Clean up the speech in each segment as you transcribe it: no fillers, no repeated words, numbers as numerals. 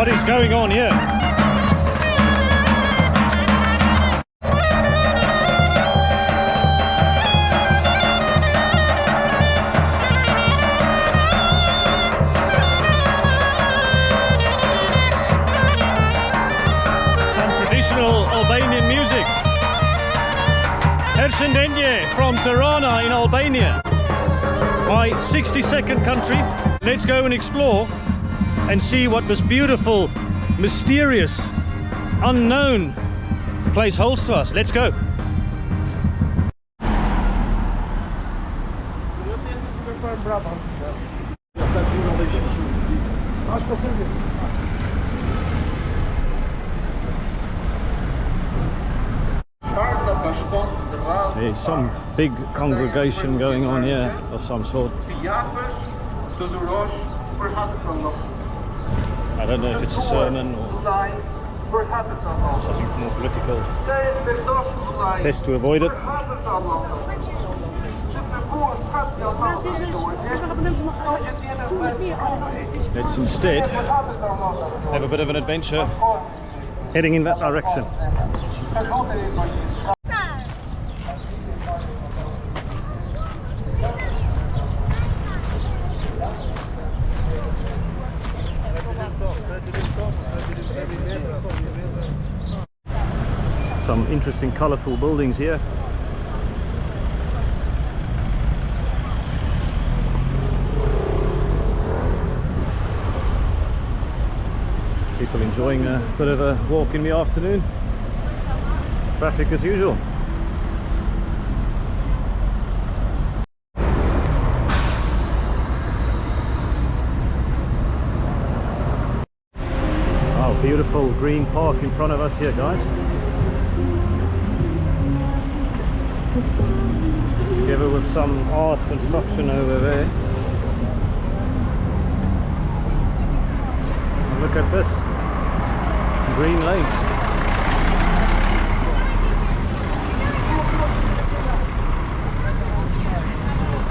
What is going on here? Some traditional Albanian music. Hershëndetje from Tirana in Albania. My 62nd country. Let's go and explore and see what this beautiful, mysterious, unknown place holds to us. Let's go. There's some big congregation going on here of some sort. I don't know if it's a sermon or something more political. Best to avoid it. Let's instead have a bit of an adventure heading in that direction. Some interesting colourful buildings here. People enjoying a bit of a walk in the afternoon. Traffic as usual. Oh, beautiful green park in front of us here, guys. Together with some art construction over there. And look at this green lane.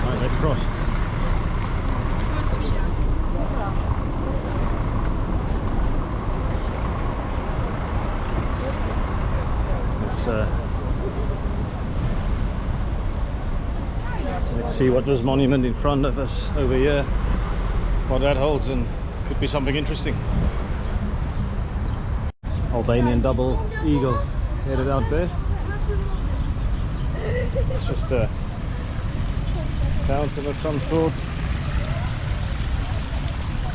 Right, let's cross. Let's see what this monument in front of us over here, what that holds, and could be something interesting. Albanian double eagle headed out there. It's just a fountain of some sort.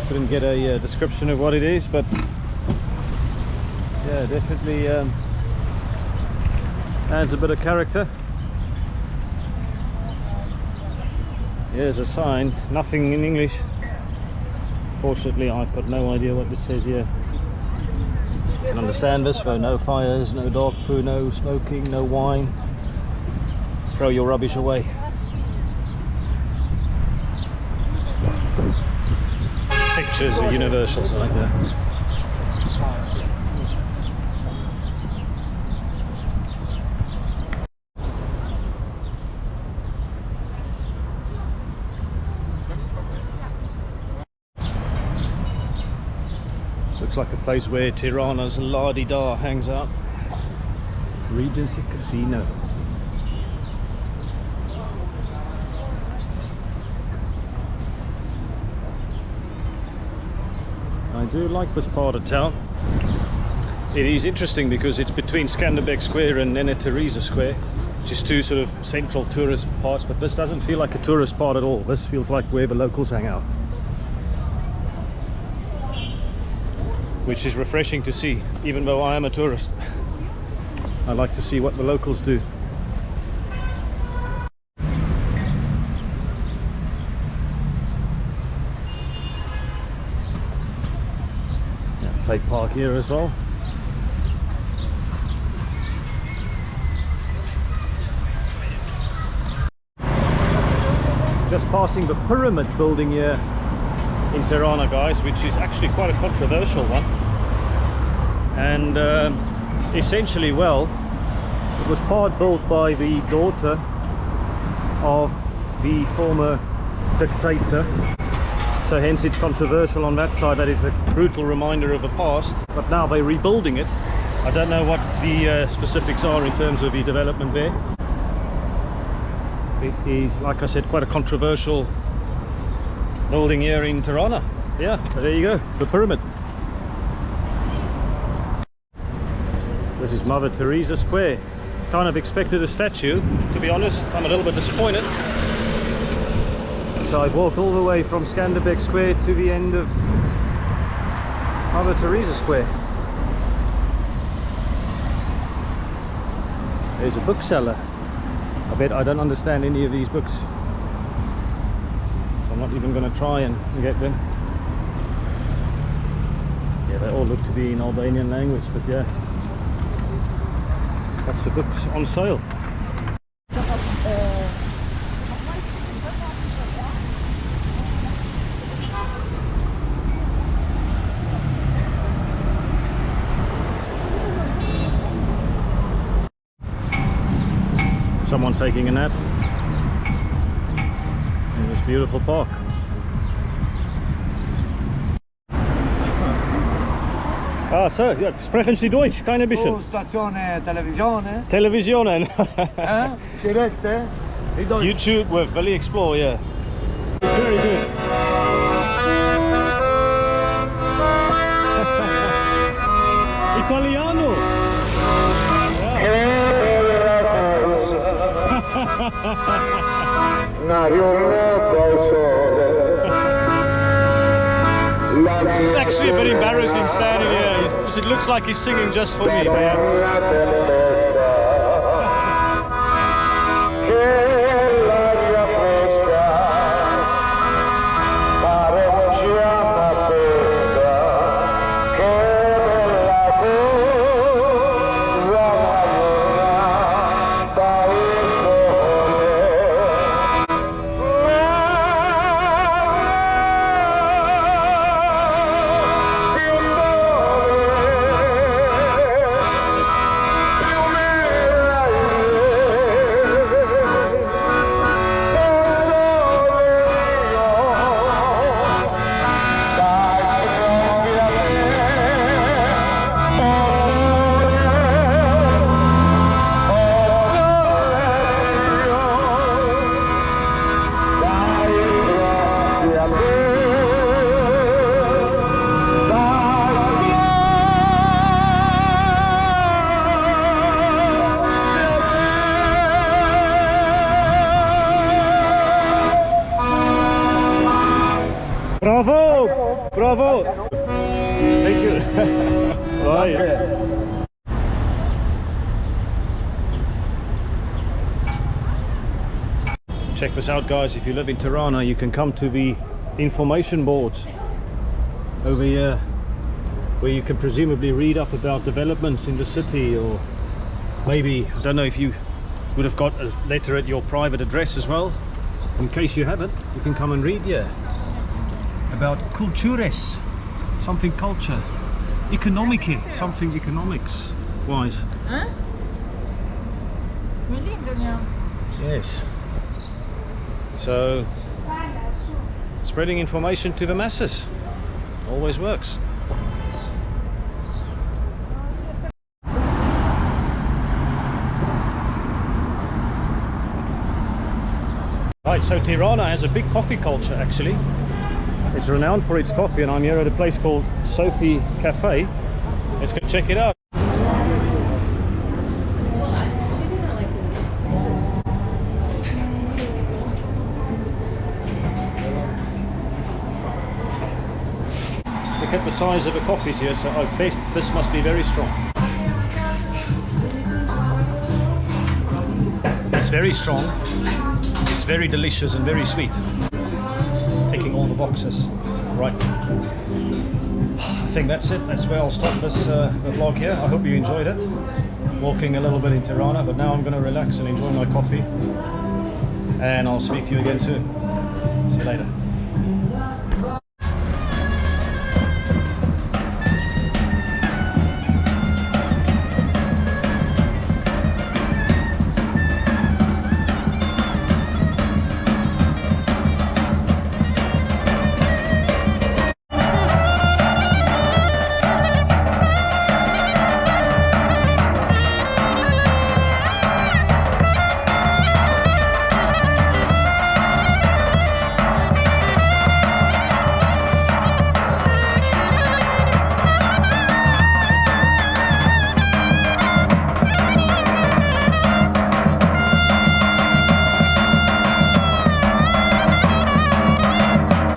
Couldn't get a description of what it is, but yeah, definitely adds a bit of character. Here's a sign, nothing in English. Fortunately, I've got no idea what this says here. You can understand this, though. No fires, no dog poo, no smoking, no wine. Throw your rubbish away. Pictures are universal, so like that. Looks like a place where Tirana's la-di-da hangs out. Regency Casino. I do like this part of town. It is interesting because it's between Skanderbeg Square and Teresa Square, which is two sort of central tourist parts, but this doesn't feel like a tourist part at all. This feels like where the locals hang out, which is refreshing to see. Even though I am a tourist, I like to see what the locals do. Yeah, play park here as well. Just passing the pyramid building here in Tirana, guys, which is actually quite a controversial one. And essentially, well, it was part built by the daughter of the former dictator. So hence it's controversial on that side, that it's a brutal reminder of the past. But now they're rebuilding it. I don't know what the specifics are in terms of the development there. It is, like I said, quite a controversial building here in Tirana. Yeah, there you go, the pyramid. This is Mother Teresa Square. Kind of expected a statue, to be honest. I'm a little bit disappointed. So I've walked all the way from Skanderbeg Square to the end of Mother Teresa Square. There's a bookseller. I bet I don't understand any of these books, so I'm not even going to try and get them. Yeah, they all look to be in Albanian language, but yeah, lots of books on sale. Someone taking a nap in this beautiful park. Ah, so, ja, sprechen Sie Deutsch? Keine bisschen? Oh, Stazione Televisione. Televisionen. Direkte. YouTube with Valley Explore, yeah. It's very good. Italiano. It's actually a bit embarrassing standing here because it looks like he's singing just for me, man. Bravo! Bravo! Thank you. Bye. Check this out, guys. If you live in Tirana, you can come to the information boards over here, where you can presumably read up about developments in the city, or maybe, I don't know if you would have got a letter at your private address as well. In case you haven't, you can come and read here about cultures, something culture, economici, something economics wise. Huh? Yes. So, spreading information to the masses always works. Right, so Tirana has a big coffee culture actually. It's renowned for its coffee, and I'm here at a place called Sophie Cafe. Let's go check it out. Look at the size of the coffees here, so I bet this must be very strong. It's very strong, it's very delicious and very sweet. Ticking all the boxes. Right. I think that's it. That's where I'll stop this the vlog here. I hope you enjoyed it. Walking a little bit in Tirana, but now I'm going to relax and enjoy my coffee. And I'll speak to you again soon. See you later.